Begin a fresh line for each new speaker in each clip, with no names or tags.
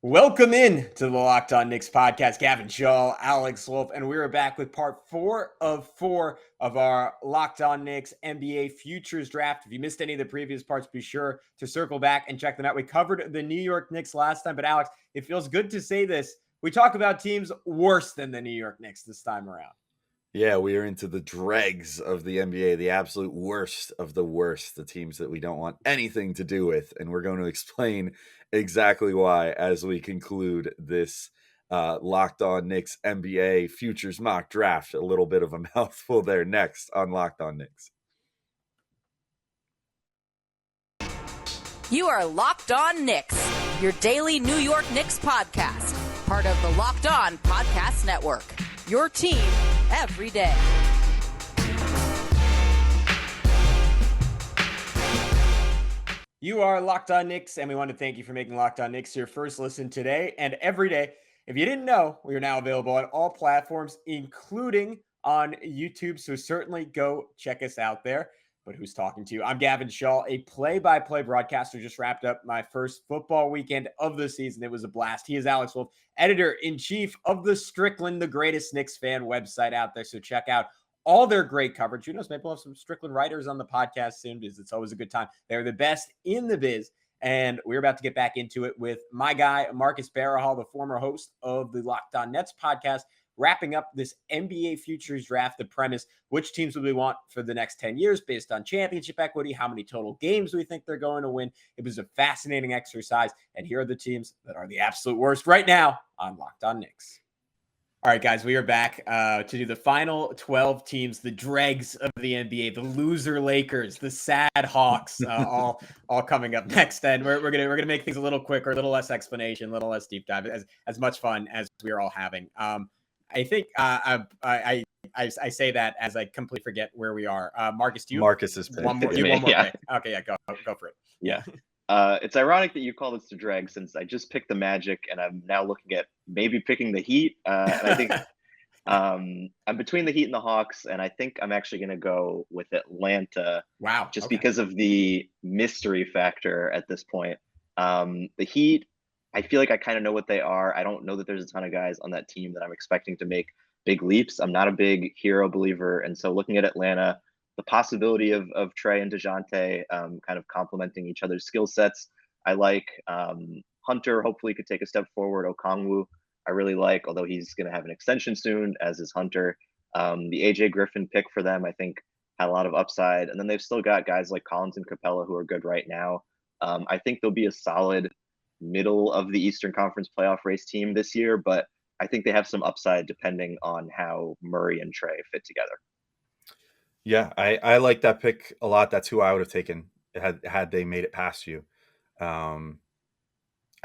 Welcome in to the Locked On Knicks podcast. Gavin, Schall, Alex, Wolfe, and we are back with part 4 of our Locked On Knicks NBA Futures Draft. If you missed any of the previous parts, be sure to circle back and check them out. We covered the New York Knicks last time, but Alex, it feels good to say this. We talk about teams worse than the New York Knicks this time around.
Yeah, we are into the dregs of the NBA, the absolute worst of the worst, the teams that we don't want anything to do with. And we're going to explain exactly why as we conclude this Locked On Knicks NBA Futures Mock Draft. A little bit of a mouthful there next on Locked On Knicks.
You are Locked On Knicks, your daily New York Knicks podcast, part of the Locked On Podcast Network, your team every day.
You are Locked On Knicks, and we want to thank you for making Locked On Knicks your first listen today and every day. If you didn't know, we are now available on all platforms, including on YouTube, so certainly go check us out there. But who's talking to you? I'm Gavin Schall, a play-by-play broadcaster. Just wrapped up my first football weekend of the season. It was a blast. He is Alex Wolfe, editor-in-chief of the Strickland, the greatest Knicks fan website out there. So check out all their great coverage. Who knows, maybe we'll have some Strickland writers on the podcast soon because it's always a good time. They're the best in the biz. And we're about to get back into it with my guy, Marcus Barahal, the former host of the Locked On Nets podcast, wrapping up this NBA Futures Draft, the premise, which teams would we want for the next 10 years based on championship equity, how many total games we think they're going to win. It was a fascinating exercise. And here are the teams that are the absolute worst right now on Locked On Knicks. All right, guys, we are back to do the final 12 teams, the dregs of the NBA, the loser Lakers, the sad Hawks, all coming up next. And we're gonna make things a little quicker, a little less explanation, a little less deep dive, as much fun as we're all having. I think I say that as I completely forget where we are. Marcus, do you?
Marcus is picked.
One more
yeah.
pick. Okay, yeah, go for it.
Yeah. It's ironic that you call this the drag since I just picked the Magic and I'm now looking at maybe picking the Heat. And I think I'm between the Heat and the Hawks, and I think I'm actually going to go with Atlanta.
Wow.
Just because of the mystery factor at this point. The Heat, I feel like I kind of know what they are. I don't know that there's a ton of guys on that team that I'm expecting to make big leaps. I'm not a big hero believer. And so looking at Atlanta, the possibility of Trey and DeJounte kind of complementing each other's skill sets. I like Hunter, hopefully could take a step forward. Okongwu, I really like, although he's going to have an extension soon, as is Hunter. The AJ Griffin pick for them, I think, had a lot of upside. And then they've still got guys like Collins and Capella who are good right now. I think they'll be a solid middle of the Eastern Conference playoff race team this year, but I think they have some upside depending on how Murray and Trey fit together.
Yeah, I like that pick a lot. That's who I would have taken had they made it past you. I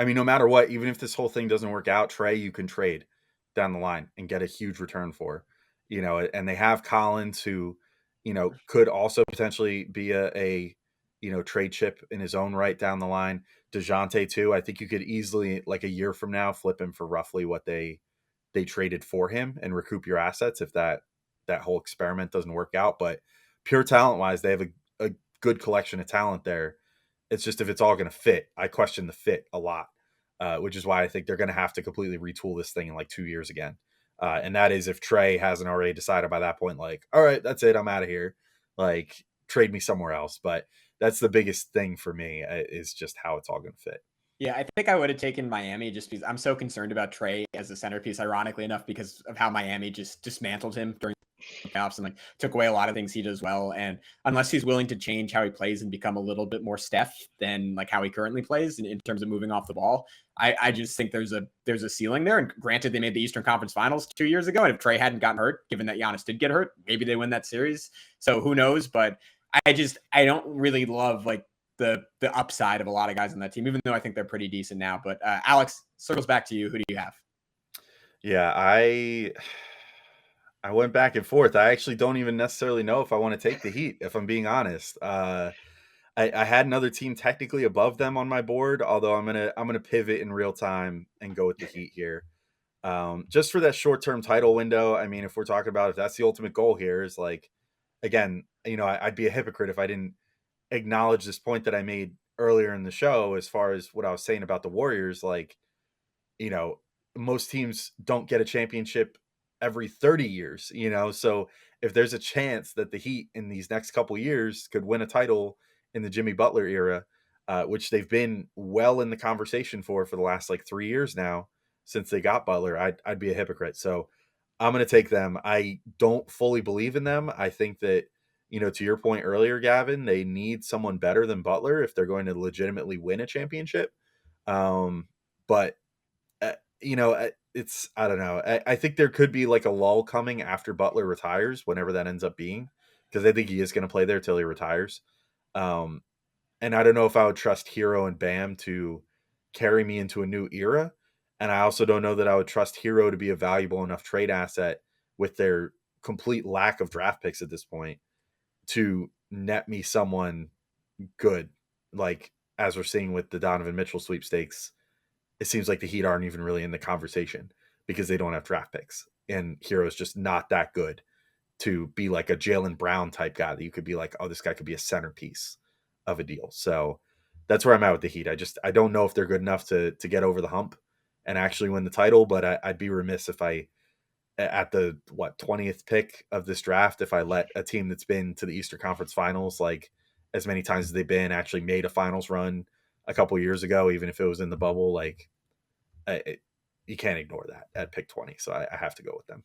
mean, no matter what, even if this whole thing doesn't work out, Trey, you can trade down the line and get a huge return for, and they have Collins who, could also potentially be a trade chip in his own right down the line. DeJounte too. I think you could easily, like a year from now, flip him for roughly what they traded for him and recoup your assets if that whole experiment doesn't work out. But pure talent wise, they have a good collection of talent there. It's just if it's all going to fit, I question the fit a lot, which is why I think they're going to have to completely retool this thing in like 2 years again. And that is if Trey hasn't already decided by that point, like, all right, that's it, I'm out of here. Like, trade me somewhere else. But that's the biggest thing for me is just how it's all going to fit.
Yeah, I think I would have taken Miami just because I'm so concerned about Trey as a centerpiece, ironically enough, because of how Miami just dismantled him during the playoffs and like took away a lot of things he does well. And unless he's willing to change how he plays and become a little bit more Steph than like how he currently plays in terms of moving off the ball, I just think there's a ceiling there. And granted, they made the Eastern Conference Finals 2 years ago. And if Trey hadn't gotten hurt, given that Giannis did get hurt, maybe they win that series. So who knows? But I don't really love like the upside of a lot of guys on that team, even though I think they're pretty decent now. But Alex, circles back to you. Who do you have?
Yeah, I went back and forth. I actually don't even necessarily know if I want to take the Heat, if I'm being honest. I had another team technically above them on my board, although I'm gonna pivot in real time and go with the Heat here. Just for that short-term title window. I mean, if we're talking about if that's the ultimate goal here, is like, again, I'd be a hypocrite if I didn't acknowledge this point that I made earlier in the show as far as what I was saying about the Warriors. Like, you know, most teams don't get a championship every 30 years, you know? So if there's a chance that the Heat in these next couple years could win a title in the Jimmy Butler era, which they've been well in the conversation for the last like 3 years now since they got Butler, I'd be a hypocrite. So I'm going to take them. I don't fully believe in them. I think that, you know, to your point earlier, Gavin, they need someone better than Butler if they're going to legitimately win a championship. But you know, it's, I don't know. I think there could be like a lull coming after Butler retires, whenever that ends up being, because I think he is going to play there till he retires. Um, and I don't know if I would trust Hero and Bam to carry me into a new era. And I also don't know that I would trust Hero to be a valuable enough trade asset with their complete lack of draft picks at this point to net me someone good. Like, as we're seeing with the Donovan Mitchell sweepstakes, it seems like the Heat aren't even really in the conversation because they don't have draft picks. And Hero's just not that good to be like a Jaylen Brown type guy that you could be like, oh, this guy could be a centerpiece of a deal. So that's where I'm at with the Heat. I don't know if they're good enough to get over the hump and actually win the title, but I'd be remiss if I, at the 20th pick of this draft, if I let a team that's been to the Eastern Conference Finals like as many times as they've been actually made a finals run a couple years ago, even if it was in the bubble, like you can't ignore that at pick 20. So I have to go with them.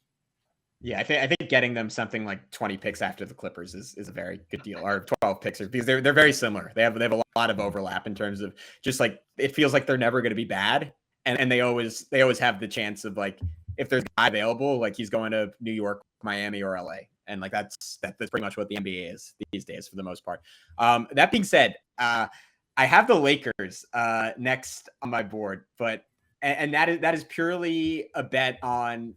Yeah, I think getting them something like 20 picks after the Clippers is a very good deal, or 12 picks, because they're very similar. They have a lot of overlap in terms of just like, it feels like they're never going to be bad, and they always have the chance of, like, if there's a guy available, like he's going to New York, Miami, or LA, and like that's pretty much what the NBA is these days for the most part. That being said, I have the Lakers next on my board, but and that is purely a bet on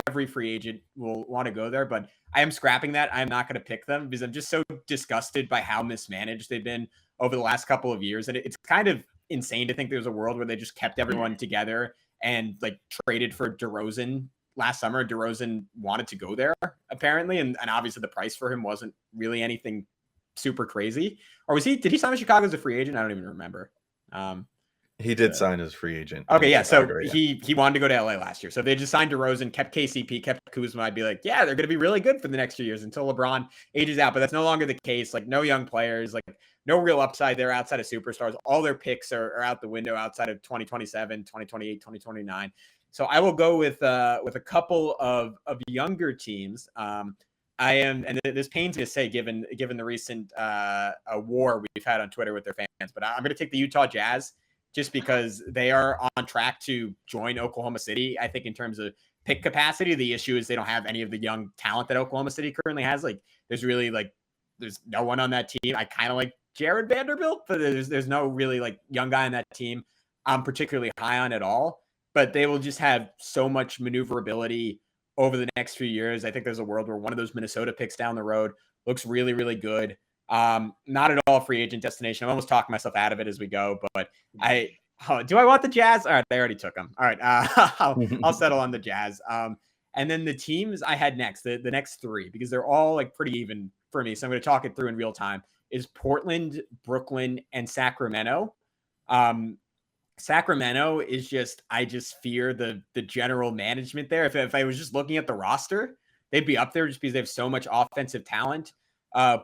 every free agent will want to go there, but I am scrapping that. I'm not going to pick them because I'm just so disgusted by how mismanaged they've been over the last couple of years. And it's kind of insane to think there's a world where they just kept everyone together and like traded for DeRozan last summer. DeRozan wanted to go there apparently. And obviously the price for him wasn't really anything super crazy. Or did he sign with Chicago as a free agent? I don't even remember.
He did sign as a free agent.
Okay, yeah. So he wanted to go to LA last year. So if they just signed DeRozan, kept KCP, kept Kuzma, I'd be like, yeah, they're going to be really good for the next few years until LeBron ages out. But that's no longer the case. Like, no young players, like no real upside there outside of superstars. All their picks are out the window outside of 2027, 2028, 2029. So I will go with a couple of younger teams. And this pains me to say, given the recent war we've had on Twitter with their fans, but I'm going to take the Utah Jazz, just because they are on track to join Oklahoma City. I think in terms of pick capacity, the issue is they don't have any of the young talent that Oklahoma City currently has. Like, there's no one on that team. I kind of like Jared Vanderbilt, but there's no really like young guy on that team I'm particularly high on at all. But they will just have so much maneuverability over the next few years. I think there's a world where one of those Minnesota picks down the road looks really, really good. Not at all a free agent destination. I'm almost talking myself out of it as we go, but do I want the Jazz? All right, they already took them. All right, I'll settle on the Jazz. And then the teams I had next, the next three, because they're all like pretty even for me, so I'm going to talk it through in real time, is Portland, Brooklyn, and Sacramento. Sacramento is I just fear the general management there. If I was just looking at the roster, they'd be up there just because they have so much offensive talent.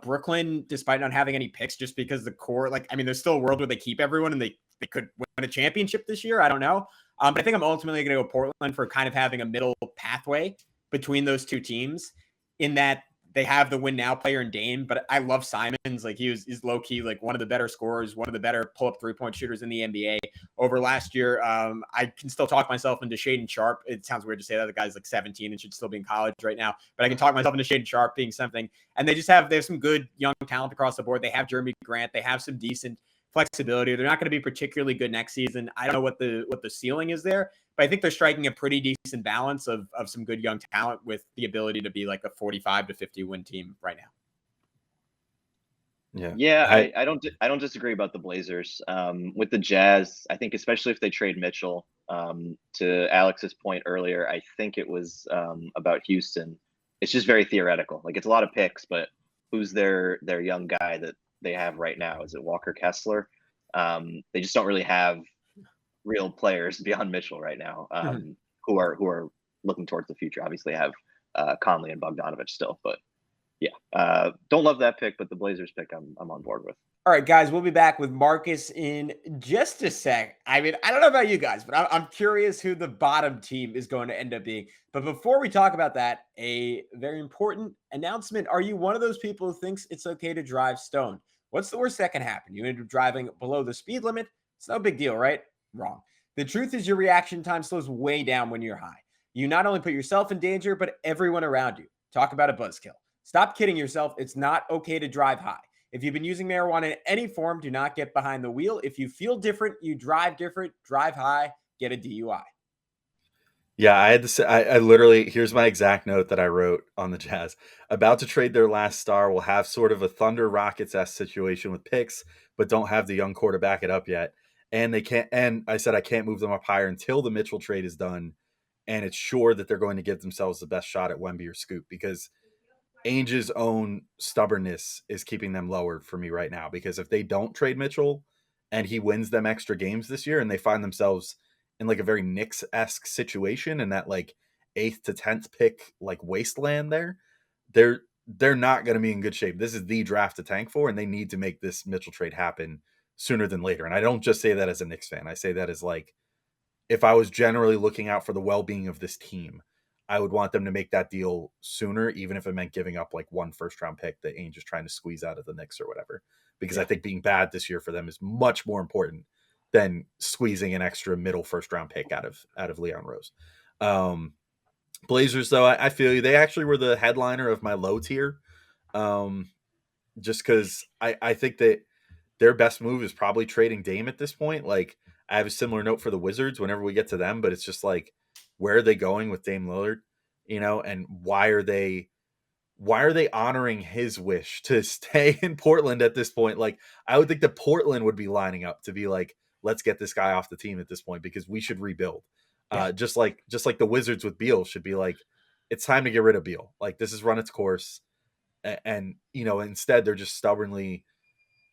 Brooklyn, despite not having any picks, just because the core, there's still a world where they keep everyone and they could win a championship this year. I don't know. But I think I'm ultimately going to go Portland for kind of having a middle pathway between those two teams, in that they have the win now player in Dame, but I love Simons. Like, he's low key, like one of the better scorers, one of the better pull up 3-point shooters in the NBA over last year. I can still talk myself into Shaedon Sharpe. It sounds weird to say that the guy's like 17 and should still be in college right now, but I can talk myself into Shaedon Sharpe being something. And they have some good young talent across the board. They have Jeremy Grant. They have some decent flexibility. They're not going to be particularly good next season. I don't know what the ceiling is there, but I think they're striking a pretty decent balance of some good young talent with the ability to be like a 45 to 50 win team right
now. Yeah. I don't disagree about the Blazers. With the Jazz, I think especially if they trade Mitchell, to Alex's point earlier, I think it was about Houston. It's just very theoretical. Like, it's a lot of picks, but who's their young guy that they have right now? Is it Walker Kessler? They just don't really have real players beyond Mitchell right now, who are looking towards the future. Obviously, have Conley and Bogdanovich still, but yeah, don't love that pick, but the Blazers pick, I'm on board with.
All right, guys, we'll be back with Marcus in just a sec. I mean, I don't know about you guys, but I'm curious who the bottom team is going to end up being. But before we talk about that, a very important announcement. Are you one of those people who thinks it's okay to drive stoned? What's the worst that can happen? You end up driving below the speed limit. It's no big deal, right? Wrong. The truth is your reaction time slows way down when you're high. You not only put yourself in danger, but everyone around you. Talk about a buzzkill. Stop kidding yourself. It's not okay to drive high. If you've been using marijuana in any form, do not get behind the wheel. If you feel different, you drive different, drive high, get a DUI.
Yeah, I had to say, I literally, here's my exact note that I wrote on the Jazz. About to trade their last star, will have sort of a Thunder Rockets-esque situation with picks, but don't have the young core to back it up yet. And they can't, and I said I can't move them up higher until the Mitchell trade is done. And it's sure that they're going to give themselves the best shot at Wemby or Scoot, because Ainge's own stubbornness is keeping them lower for me right now. Because if they don't trade Mitchell and he wins them extra games this year and they find themselves in like a very Knicks-esque situation and that like 8th to 10th pick like wasteland there, they're not going to be in good shape. This is the draft to tank for, and they need to make this Mitchell trade happen sooner than later. And I don't just say that as a Knicks fan. I say that as like, if I was generally looking out for the well-being of this team, I would want them to make that deal sooner, even if it meant giving up like 1 first-round pick that Ainge is trying to squeeze out of the Knicks or whatever. Because I think being bad this year for them is much more important than squeezing an extra middle first-round pick out of Leon Rose. Blazers, though, I feel you. They actually were the headliner of my low tier, just because I think that their best move is probably trading Dame at this point. Like, I have a similar note for the Wizards whenever we get to them, but it's just like, where are they going with Dame Lillard? And why are they honoring his wish to stay in Portland at this point? Like, I would think that Portland would be lining up to be like, let's get this guy off the team at this point because we should rebuild. Just like the Wizards with Beal should be like, it's time to get rid of Beal. Like, this has run its course. And instead they're just stubbornly,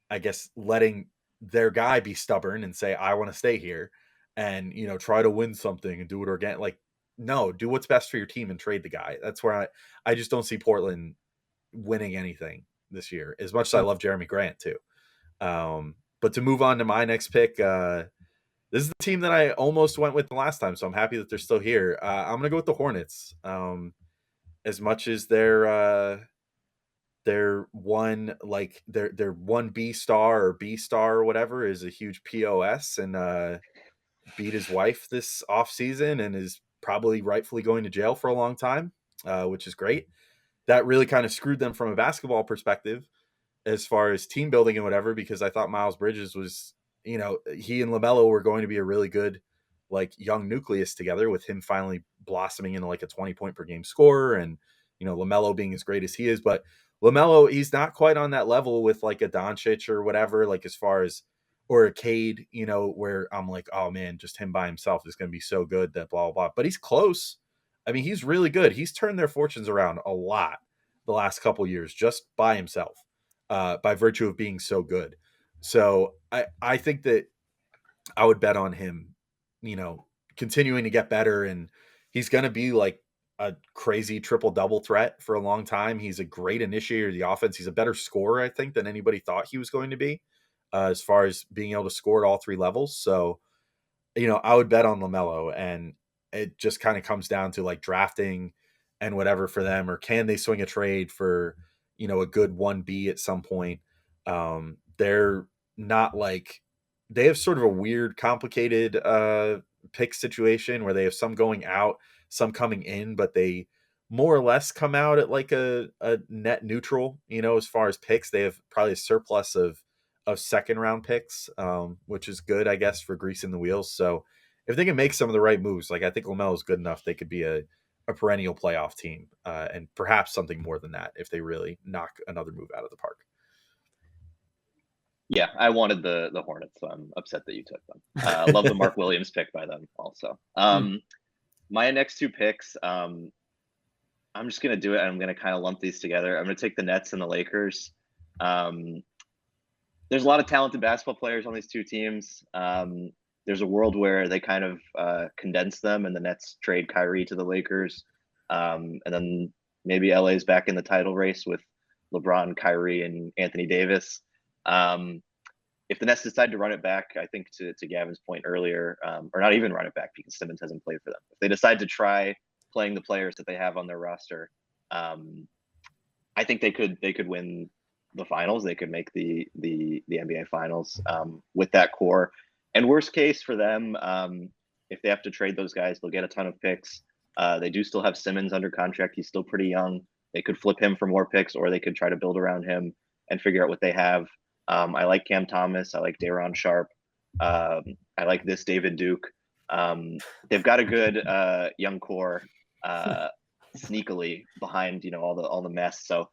I guess, letting their guy be stubborn and say, I want to stay here and, try to win something and do it organic. Like, no, do what's best for your team and trade the guy. That's where I just don't see Portland winning anything this year, as much as I love Jeremy Grant too. But to move on to my next pick, this is the team that I almost went with the last time, so I'm happy that they're still here. I'm going to go with the Hornets. As much as their one, like their one B star or whatever is a huge POS and beat his wife this offseason and is probably rightfully going to jail for a long time, which is great. That really kind of screwed them from a basketball perspective as far as team building and whatever, because I thought Miles Bridges was, he and LaMelo were going to be a really good, like, young nucleus together, with him finally blossoming into like a 20-point per game scorer and, LaMelo being as great as he is. But LaMelo, he's not quite on that level with like a Doncic or whatever, like as far as, or a Cade, where I'm like, oh man, just him by himself is going to be so good that blah, blah, blah. But he's close. I mean, he's really good. He's turned their fortunes around a lot the last couple years just by himself, by virtue of being so good. So I think that I would bet on him, continuing to get better. And he's going to be like a crazy triple-double threat for a long time. He's a great initiator of the offense. He's a better scorer, I think, than anybody thought he was going to be. As far as being able to score at all 3 levels. So, I would bet on LaMelo, and it just kind of comes down to like drafting and whatever for them, or can they swing a trade for, a good 1B at some point? They're not like, they have sort of a weird, complicated pick situation where they have some going out, some coming in, but they more or less come out at like a net neutral, as far as picks. They have probably a surplus of second round picks, which is good, I guess, for greasing the wheels. So if they can make some of the right moves, like I think LaMelo is good enough, they could be a perennial playoff team, and perhaps something more than that if they really knock another move out of the park.
Yeah, I wanted the Hornets, so I'm upset that you took them. Love the Mark Williams pick by them also. My next 2 picks, I'm just going to do it. I'm going to kind of lump these together. I'm going to take the Nets and the Lakers. There's a lot of talented basketball players on these 2 teams. there's a world where they kind of condense them, and the Nets trade Kyrie to the Lakers, and then maybe LA's back in the title race with LeBron, Kyrie, and Anthony Davis. If the Nets decide to run it back, I think to Gavin's point earlier, or not even run it back because Simmons hasn't played for them. If they decide to try playing the players that they have on their roster, I think they could win the finals. They could make the NBA finals with that core. And worst case for them, if they have to trade those guys, they'll get a ton of picks. They do still have Simmons under contract. He's still pretty young. They could flip him for more picks, or they could try to build around him and figure out what they have. I like Cam Thomas. I like Daron Sharp. I like this David Duke. They've got a good young core sneakily behind, all the mess. So,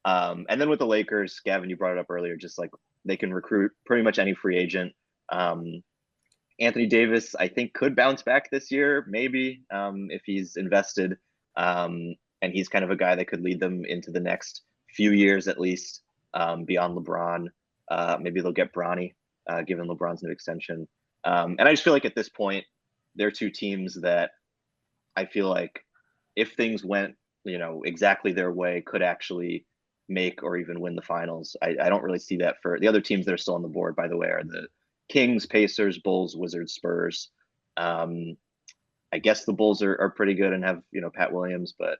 and then with the Lakers, Gavin, you brought it up earlier, just like they can recruit pretty much any free agent. Anthony Davis, I think, could bounce back this year, maybe, if he's invested. And he's kind of a guy that could lead them into the next few years, at least, beyond LeBron. Maybe they'll get Bronny, given LeBron's new extension. And I just feel like at this point, they're two teams that I feel like if things went, exactly their way, could actually make or even win the finals. I don't really see that for the other teams that are still on the board, by the way, are the Kings, Pacers, Bulls, Wizards, Spurs. I guess the Bulls are pretty good and have, Pat Williams, but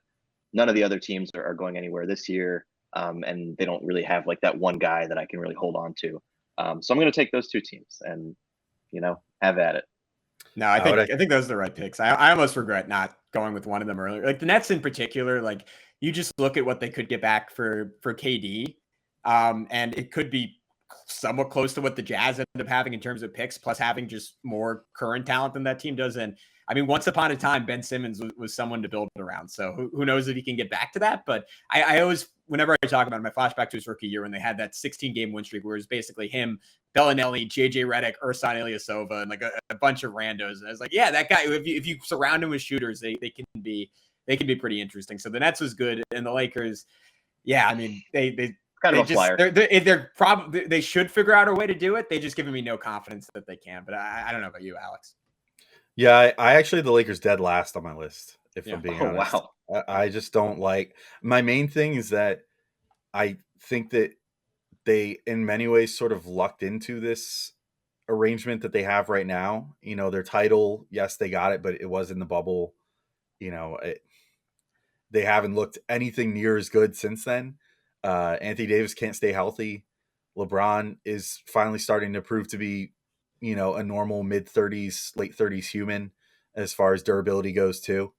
none of the other teams are going anywhere this year. And they don't really have like that one guy that I can really hold on to. So I'm going to take those two teams and, have at it.
No, I think those are the right picks. I almost regret not going with one of them earlier. Like the Nets in particular, like you just look at what they could get back for KD. And it could be somewhat close to what the Jazz end up having in terms of picks, plus having just more current talent than that team does. And I mean, once upon a time, Ben Simmons was someone to build around. So who knows if he can get back to that? But I always, whenever I talk about him, I flashback to his rookie year when they had that 16-game win streak where it was basically him, Bellinelli, JJ Redick, Ersan Ilyasova, and like a bunch of randos. And I was like, yeah, that guy, if you surround him with shooters, they can be pretty interesting. So the Nets was good. And the Lakers, yeah, I mean, they
kind of a flyer.
They're probably, they should figure out a way to do it. They just giving me no confidence that they can. But I don't know about you, Alex.
Yeah, I actually the Lakers dead last on my list, if I'm being honest.
Wow.
I just don't like, my main thing is that I think that they in many ways sort of lucked into this arrangement that they have right now. Their title, yes, they got it, but it was in the bubble. They haven't looked anything near as good since then. Anthony Davis can't stay healthy. LeBron is finally starting to prove to be a normal mid-30s, late 30s human as far as durability goes too,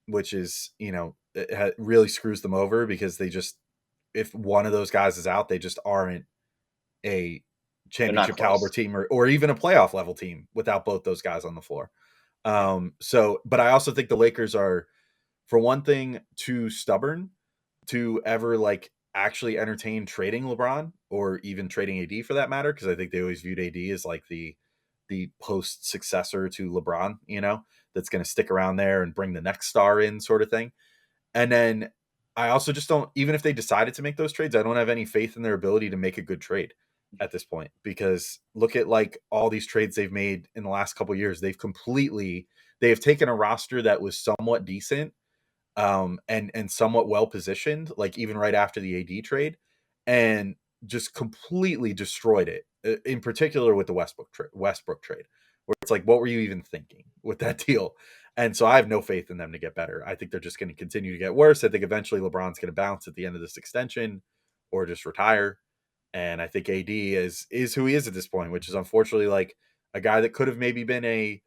which is, it really screws them over because they just, if one of those guys is out, they just aren't a championship caliber team or even a playoff level team without both those guys on the floor. But I also think the Lakers are, for one thing, too stubborn to ever like actually entertain trading LeBron or even trading AD for that matter, because I think they always viewed AD as like the post successor to LeBron, that's going to stick around there and bring the next star in sort of thing. And then I also just don't, even if they decided to make those trades, I don't have any faith in their ability to make a good trade at this point, because look at like all these trades they've made in the last couple of years. They have taken a roster that was somewhat decent and somewhat well positioned, like even right after the AD trade, and just completely destroyed it. In particular with the Westbrook trade, where it's like, what were you even thinking with that deal? And so I have no faith in them to get better. I think they're just going to continue to get worse. I think eventually LeBron's going to bounce at the end of this extension or just retire. And I think AD is who he is at this point, which is unfortunately like a guy that could have maybe been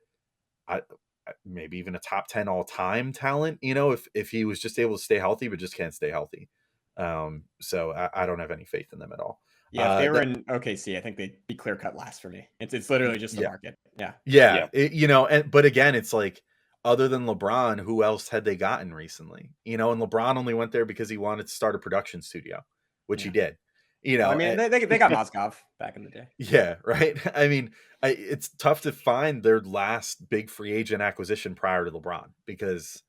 maybe even a top 10 all time talent, if he was just able to stay healthy, but just can't stay healthy. So I don't have any faith in them at all.
Yeah, if they were in OKC, I think they'd be clear cut last for me. It's literally just the market.
Yeah. But again, it's like, other than LeBron, who else had they gotten recently? And LeBron only went there because he wanted to start a production studio, which he did.
I mean, they got Mozgov back in the day.
Yeah, right. I mean, it's tough to find their last big free agent acquisition prior to LeBron because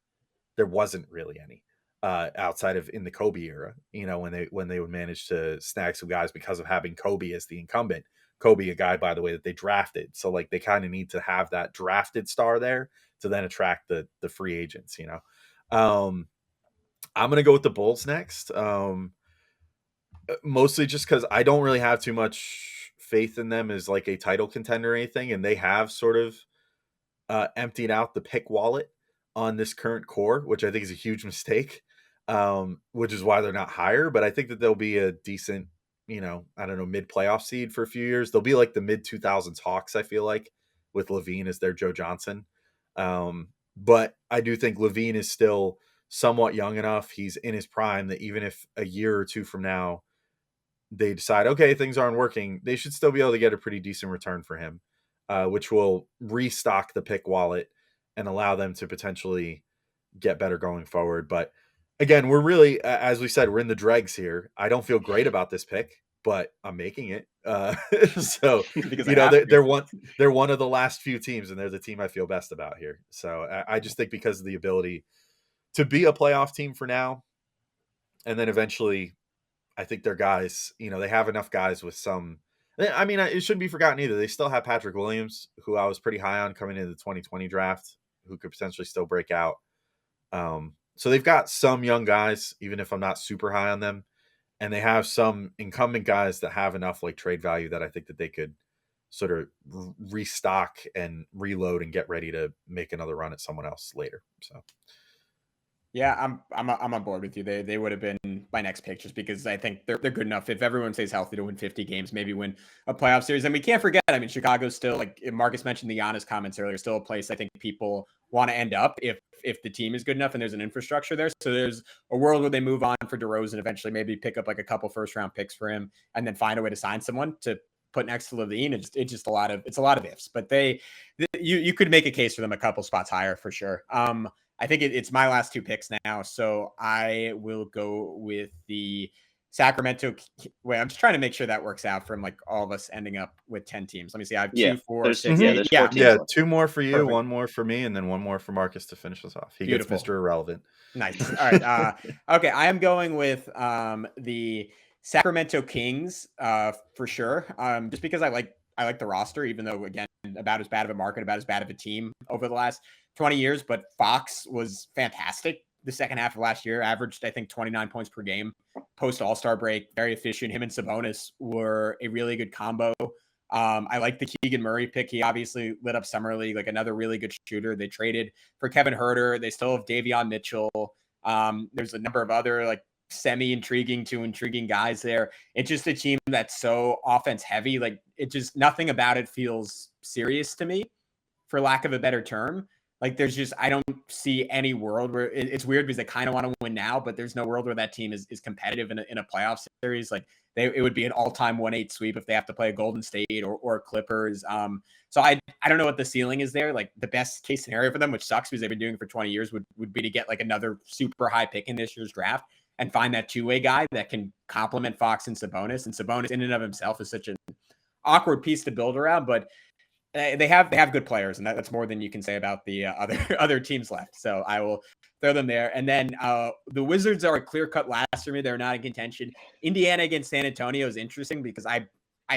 there wasn't really any outside of in the Kobe era. When they would manage to snag some guys because of having Kobe as the incumbent. Kobe, a guy, by the way, that they drafted. So like they kind of need to have that drafted star there to then attract the free agents, you know. I'm gonna go with the Bulls next. Mostly just because I don't really have too much faith in them as like a title contender or anything, and they have sort of emptied out the pick wallet on this current core, which I think is a huge mistake, which is why they're not higher. But I think that they'll be a decent, you know, I don't know, mid playoff seed for a few years. They'll be like the mid 2000s Hawks, I feel like, with Levine as their Joe Johnson. But I do think Levine is still somewhat young enough. He's in his prime that even if a year or two from now they decide, okay, things aren't working, they should still be able to get a pretty decent return for him, which will restock the pick wallet and allow them to potentially get better going forward. But again, we're really, as we said, we're in the dregs here. I don't feel great about this pick, but I'm making it. So,
Because
you know, they're one of the last few teams, and they're the team I feel best about here. So I just think because of the ability to be a playoff team for now, and then eventually I think their guys, you know, they have enough guys with some. I mean, it shouldn't be forgotten either. They still have Patrick Williams, who I was pretty high on coming into the 2020 draft, who could potentially still break out. So they've got some young guys, even if I'm not super high on them, and they have some incumbent guys that have enough like trade value that I think that they could sort of restock and reload and get ready to make another run at someone else later. So.
Yeah, I'm on board with you. They would have been my next pick just because I think they're good enough if everyone stays healthy to win 50 games, maybe win a playoff series. And we can't forget, I mean, Chicago's still, like Marcus mentioned the Giannis comments earlier, still a place I think people want to end up if the team is good enough and there's an infrastructure there. So there's a world where they move on for DeRozan, eventually maybe pick up like a couple first round picks for him and then find a way to sign someone to put next to Levine. It's just a lot of ifs, but you could make a case for them a couple spots higher for sure. I think it's my last two picks now, so I will go with the Sacramento. Wait, I'm just trying to make sure that works out from like all of us ending up with 10 teams. Let me see. I have
Yeah,
2, 4,
there's
6,
yeah,
8.
there's
Yeah,
4 teams
Yeah,
left.
2 more for you,
Perfect.
1 more for me, and then 1 more for Marcus to finish us off. He
Beautiful.
gets Mr. Irrelevant.
Nice. All right. Okay, I am going with the Sacramento Kings for sure. Just because I like the roster, even though again about as bad of a market, about as bad of a team over the last 20 years. But Fox was fantastic the second half of last year, averaged I think 29 points per game post All-Star break, very efficient. Him and Sabonis were a really good combo. I like the Keegan Murray pick. He obviously lit up Summer League, like another really good shooter. They traded for Kevin Huerter. They still have Davion Mitchell. There's a number of other like semi-intriguing to intriguing guys there. It's just a team that's so offense heavy. Like it just, nothing about it feels serious to me, for lack of a better term. Like there's just, I don't see any world where it's weird because they kind of want to win now, but there's no world where that team is competitive in a playoff series. Like it would be an all-time 1-8 sweep if they have to play a Golden State or Clippers. So I don't know what the ceiling is there. Like the best case scenario for them, which sucks because they've been doing it for 20 years, would be to get like another super high pick in this year's draft and find that two-way guy that can complement Fox and Sabonis. And Sabonis in and of himself is such an awkward piece to build around, but they have good players, and that's more than you can say about the other teams left. So I will throw them there. And then the Wizards are a clear-cut last for me. They're not in contention. Indiana against San Antonio is interesting because I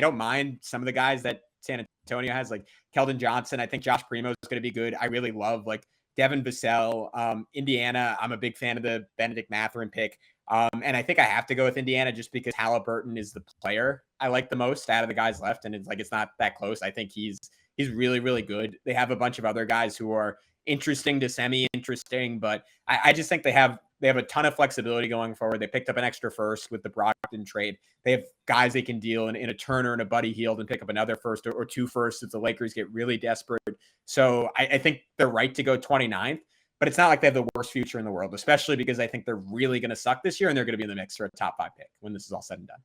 don't mind some of the guys that San Antonio has, like Keldon Johnson. I think Josh Primo is going to be good. I really love like Devin Vassell. Indiana, I'm a big fan of the Benedict Mathurin pick. And I think I have to go with Indiana just because Halliburton is the player I like the most out of the guys left. And it's not that close. I think he's really, really good. They have a bunch of other guys who are interesting to semi-interesting, but I just think they have a ton of flexibility going forward. They picked up an extra first with the Brogdon trade. They have guys they can deal in a Turner and a Buddy Hield and pick up another first or 2 firsts if the Lakers get really desperate. So I think they're right to go 29th, but it's not like they have the worst future in the world, especially because I think they're really going to suck this year and they're going to be in the mix for a top 5 pick when this is all said and done.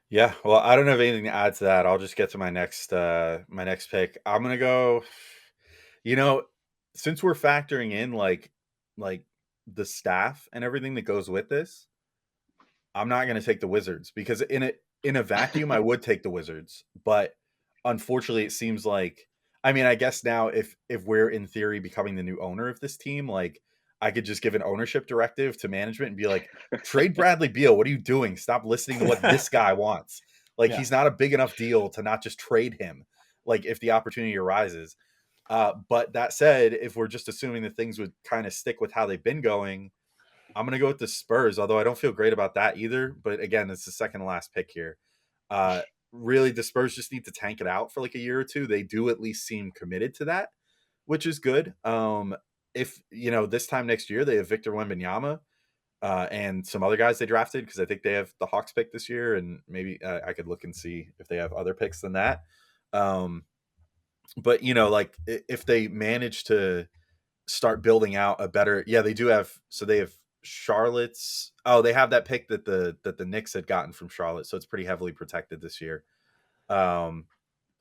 Yeah, well, I don't have anything to add to that. I'll just get to my next pick. I'm gonna go. You know, since we're factoring in like the staff and everything that goes with this, I'm not gonna take the Wizards because in a vacuum I would take the Wizards, but unfortunately it seems like, I mean, I guess now if we're in theory becoming the new owner of this team, like I could just give an ownership directive to management and be like, trade Bradley Beal. What are you doing? Stop listening to what this guy wants. Like
Yeah.
he's not a big enough deal to not just trade him. Like if the opportunity arises. But that said, if we're just assuming that things would kind of stick with how they've been going, I'm going to go with the Spurs, although I don't feel great about that either. But again, it's the second to last pick here. Really, the Spurs just need to tank it out for like a year or two. They do at least seem committed to that, which is good. If, this time next year, they have Victor Wembanyama and some other guys they drafted, because I think they have the Hawks pick this year, and maybe I could look and see if they have other picks than that. But, like if they manage to start building out a better, they do have, so they have Charlotte's. Oh, they have that pick that the Knicks had gotten from Charlotte, so it's pretty heavily protected this year. Other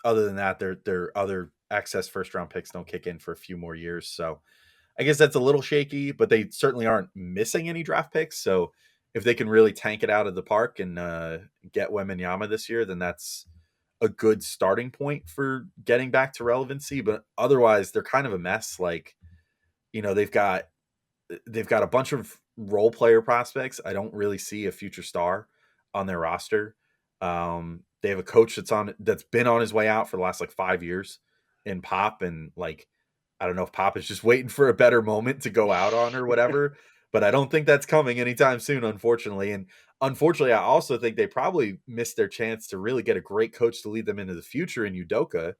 than that, their other excess first round picks don't kick in for a few more years, so I guess that's a little shaky. But they certainly aren't missing any draft picks, so if they can really tank it out of the park and get Wembanyama this year, then that's a good starting point for getting back to relevancy. But otherwise, they're kind of a mess. Like, they've got a bunch of role player prospects. I don't really see a future star on their roster. They have a coach that's been on his way out for the last like 5 years in Pop, and like I don't know if Pop is just waiting for a better moment to go out on or whatever, but I don't think that's coming anytime soon, unfortunately. And unfortunately, I also think they probably missed their chance to really get a great coach to lead them into the future in Udoka,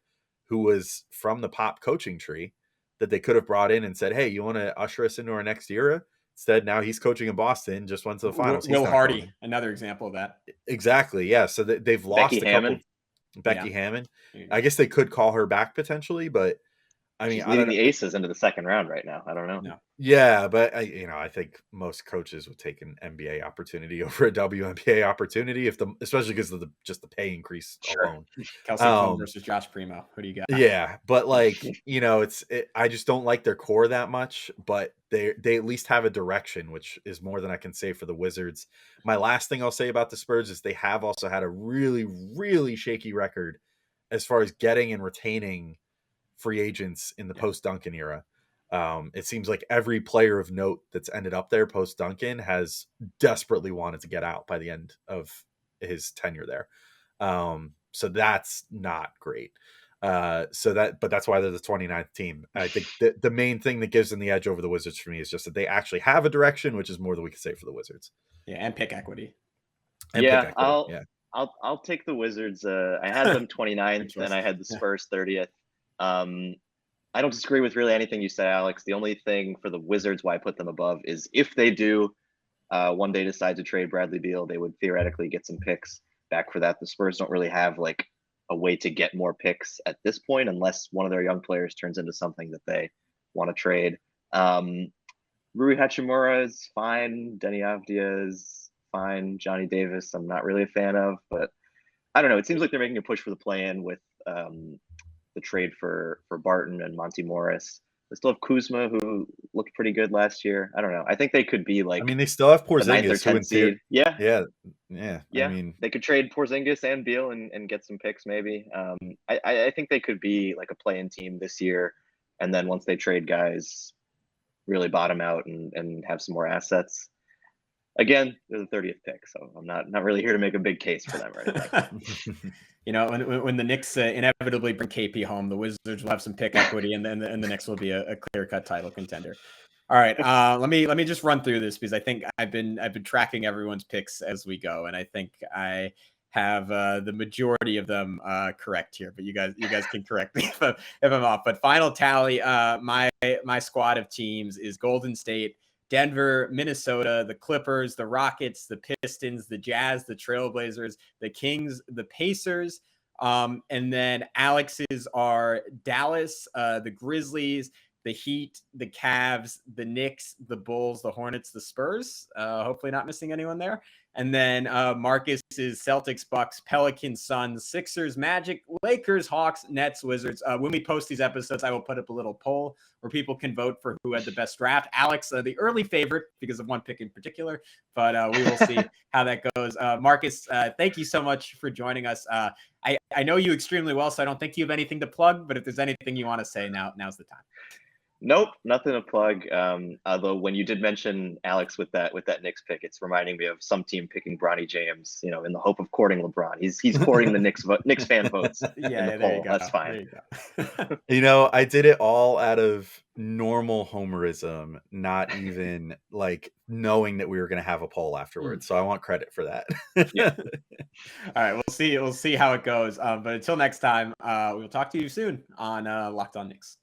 who was from the Pop coaching tree, that they could have brought in and said, hey, you want to usher us into our next era? Instead, now he's coaching in Boston, just went to the finals.
Will Hardy, another example of that.
Exactly. Yeah. So they've lost
Becky
a
Hammond.
couple. Becky Hammond. I guess they could call her back potentially, but I mean,
she's leading the Aces into the second round right now. I don't know.
No.
Yeah, but I think most coaches would take an NBA opportunity over a WNBA opportunity, especially because of the pay increase alone.
Kelsey Plum versus Josh Primo. Who do you got?
Yeah, but like I just don't like their core that much. But they at least have a direction, which is more than I can say for the Wizards. My last thing I'll say about the Spurs is they have also had a really, really shaky record as far as getting and retaining free agents in the post Duncan era. It seems like every player of note that's ended up there post Duncan has desperately wanted to get out by the end of his tenure there. So that's not great. But that's why they're the 29th team. I think the main thing that gives them the edge over the Wizards for me is just that they actually have a direction, which is more than we can say for the Wizards.
Yeah, and pick equity.
I'll take the Wizards. I had them 29th, and I had the Spurs 30th. I don't disagree with really anything you said, Alex. The only thing for the Wizards why I put them above is if they do one day decide to trade Bradley Beal, they would theoretically get some picks back for that. The Spurs don't really have like a way to get more picks at this point unless one of their young players turns into something that they want to trade. Rui Hachimura is fine. Denny Avdia is fine. Johnny Davis, I'm not really a fan of, but I don't know. It seems like they're making a push for the play-in with the trade for Barton and Monty Morris. They still have Kuzma, who looked pretty good last year. I don't know. I think they could be like.
I mean, they still have Porzingis,
the 9th or 10th seed. Yeah.
I mean,
they could trade Porzingis and Beal and get some picks maybe. I think they could be like a play-in team this year, and then once they trade guys, really bottom out and have some more assets. Again, they're the 30th pick, so I'm not really here to make a big case for them or anything.
When the Knicks inevitably bring KP home, the Wizards will have some pick equity, and then the Knicks will be a clear-cut title contender. All right, let me just run through this because I think I've been tracking everyone's picks as we go, and I think I have the majority of them correct here. But you guys can correct me if I'm off. But final tally, my squad of teams is Golden State, Denver, Minnesota, the Clippers, the Rockets, the Pistons, the Jazz, the Trailblazers, the Kings, the Pacers. And then Alex's are Dallas, the Grizzlies, the Heat, the Cavs, the Knicks, the Bulls, the Hornets, the Spurs. Hopefully not missing anyone there. And then Marcus is Celtics, Bucks, Pelicans, Suns, Sixers, Magic, Lakers, Hawks, Nets, Wizards. When we post these episodes, I will put up a little poll where people can vote for who had the best draft. Alex, the early favorite because of one pick in particular, but we will see how that goes. Marcus, thank you so much for joining us. I know you extremely well, so I don't think you have anything to plug, but if there's anything you want to say, now's the time.
Nope, nothing to plug. Although when you did mention Alex with that Knicks pick, it's reminding me of some team picking Bronny James, in the hope of courting LeBron. He's courting the Knicks fan votes in the
there you
poll.
go.
That's fine.
There you go.
I did it all out of normal homerism, not even like knowing that we were going to have a poll afterwards. So I want credit for that.
Yeah.
All right, we'll see how it goes. But until next time, we'll talk to you soon on Locked On Knicks.